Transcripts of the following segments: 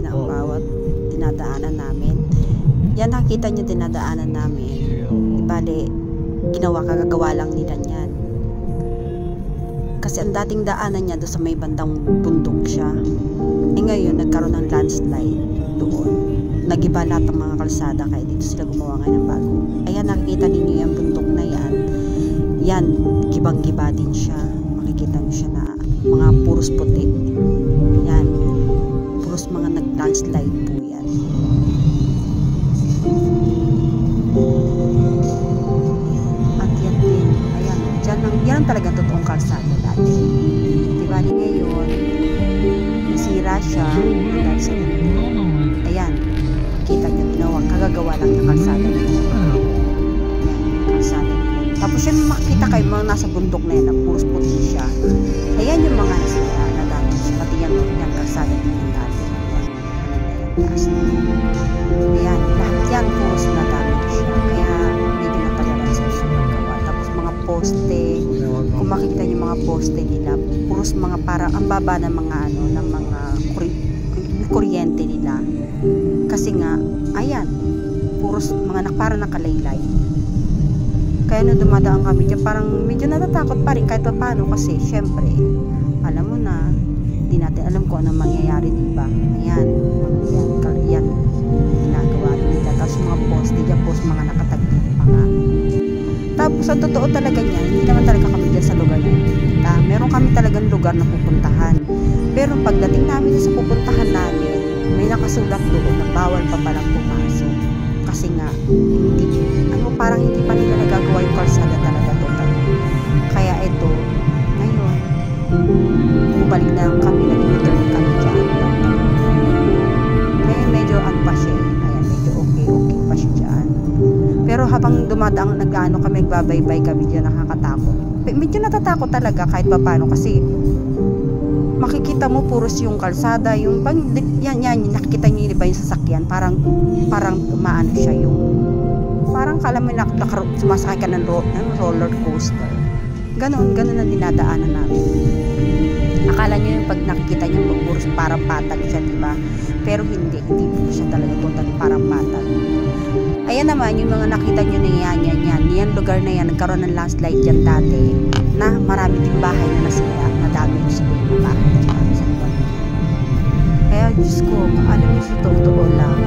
na ang bawat dinadaanan namin. Yan, nakita nyo dinadaanan namin. Di bale, kagagawa lang nila yan. Kasi ang dating daanan niya doon sa may bandang bundok siya. Ngayon, nagkaroon ng landslide doon. Nagiba lahat ng mga kalsada, kaya dito sila gumawa ngayon ng bago. Ayan, nakikita ninyo yung bundok na yan. Yan, gibang-giba din siya. Makikita nyo siya na mga puros puti. Yan, puros mga nag-landslide po yan. At yan din, ayan, yan talaga totoong kalsada dati. Diba rin ngayon, nasira siya, dahil sa ayan, kita nyo, kagagawa lang ng kalsada nito. Ayan, kalsada. Tapos yung makikita kayo, mga nasa bundok na yan, na puros puti siya. Ayan yung mga nasira na dati. Pati yan kalsada nito dati. Ayan, lahat yan, puros na dati siya. Kaya, medyo natagalan sa paggawa. Tapos mga poste, kung makikita nyo mga poste nila, puros mga parang, ang baba ng mga ano, ng mga kuryente nila. Kasi nga, ayan, puros mga parang nakalaylay. Kaya nung dumadaan kami dyan, parang medyo natatakot pa rin kahit pa paano kasi syempre, alam mo na, hindi natin alam kung anong mangyayari, diba? Ayan, yan, ginagawa nila. Tapos mga poste dyan, mga nakatagpit pa nga. Tapos ang totoo talaga niya, hindi naman talaga kami dyan sa lugar na yun. Meron kami talagang lugar na pupuntahan. Pero pagdating namin sa pupuntahan namin, may nakasulat doon na bawal pa palang pumasok. Kasi nga, parang hindi pa nila nagagawa yung kalsada talaga total. Kaya ito, ngayon, bumalik na lang kami, nag-return kami dyan. Kaya medyo pa siya. Ayan, medyo okay pa siya dyan. Pero habang dumadang nag-ano kami, nagbabaybay kami dyan, nakakatakot. Medyo natatakot talaga kahit pa paano kasi makikita mo puros yung kalsada, yung yan, nakikita niyo ba yung sasakyan, parang maano siya, yung parang kala mo sumasakay ka ng roller coaster. Ganon ang dinadaanan namin. Akala nyo yung pag nakikita nyo puros parang patag siya, diba? Pero hindi po siya talaga totally parang patag. Ayan naman yung mga nakita nyo na yan lugar na yan, nagkaroon ng landslide dyan dati na marami din bahay na nasira, na damage din yung bahay sa lugar. Kaya Diyos ko, alam nyo sa totoo lang,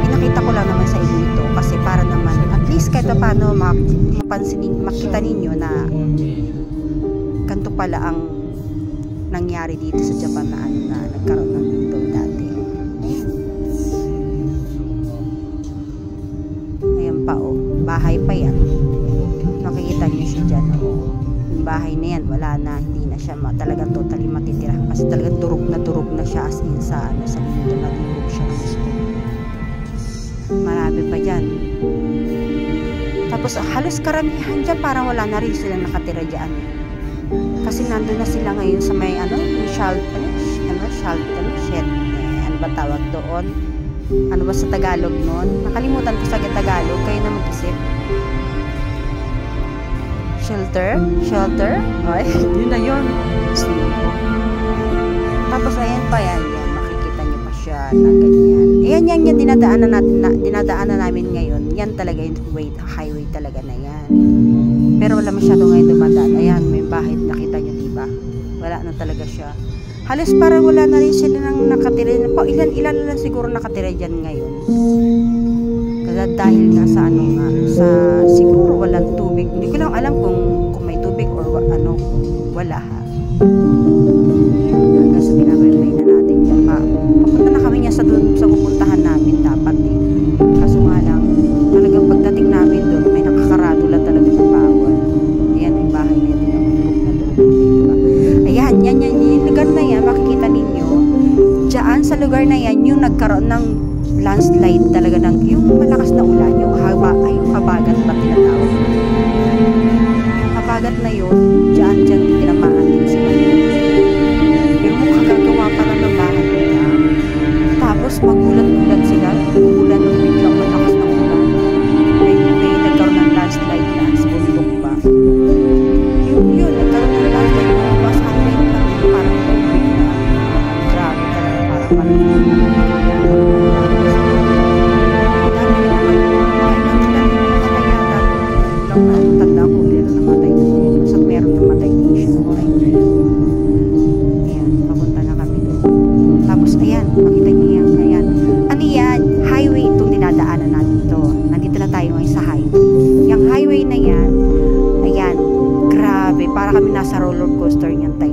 pinakita ko lang naman sa inyo ito kasi para naman at least kahit paano makita ninyo na ganito pala ang nangyari dito sa Japan na nagkaroon ng lindol dati. Ayan pa bahay pa yan, nakikita nyo siya dyan. Yung bahay na yan, wala na, hindi na siya talagang totally matitira kasi talagang durog na siya as in sa lindol na durog siya ng gusto. Marami pa dyan. Tapos halos karamihan dyan parang wala na rin sila nakatira dyan. Kasi nandun na sila ngayon sa may shed. Ano ba tawag doon? Ano ba sa Tagalog nun? Nakalimutan ko sa Tagalog. Kayo na mag-isip. Shelter? Ay, yun na yun. Tapos ayan pa yan. Makikita nyo pa siya na ganyan. Ayan yung dinadaanan namin ngayon. Yan talaga yung highway talaga na yan. Pero wala masyado ngayon dumadaan. Ayan, may bahay, nakita nyo, diba? Wala na talaga siya. Halos parang wala na rin sila nang nakatira. Ilan na lang siguro nakatira dyan ngayon. Kasi dahil nga sa siguro walang tubig. Hindi ko lang alam kung may tubig or wala ha. Hanggang sa binabaybay na natin dyan. Papunta na kami niya sa pupuntahan namin dapat eh. Kaso nga lang, talagang pagdating namin doon, may nakakarado lang talaga ng bawal. Ayan, yung bahay na yun, diba? Ayan, yung lugar na yan, makikita ninyo, dyan sa lugar na yan, yung nagkaroon ng landslide talaga yung malakas na ulan, yung habagat ba tinatawag? Habagat na yun, dyan tinamaan din sila. Pero makagagawa pa lang ng bahay nila. Tapos magulat-gulat sila, ulan ng biglang malakas ng ulan. May nagkaroon ng landslide na sa bundok pa. Yun, nagkaroon ng landslide na mas hanggang lang parang tubig na grabe talaga, kami nasa roller coaster niyan time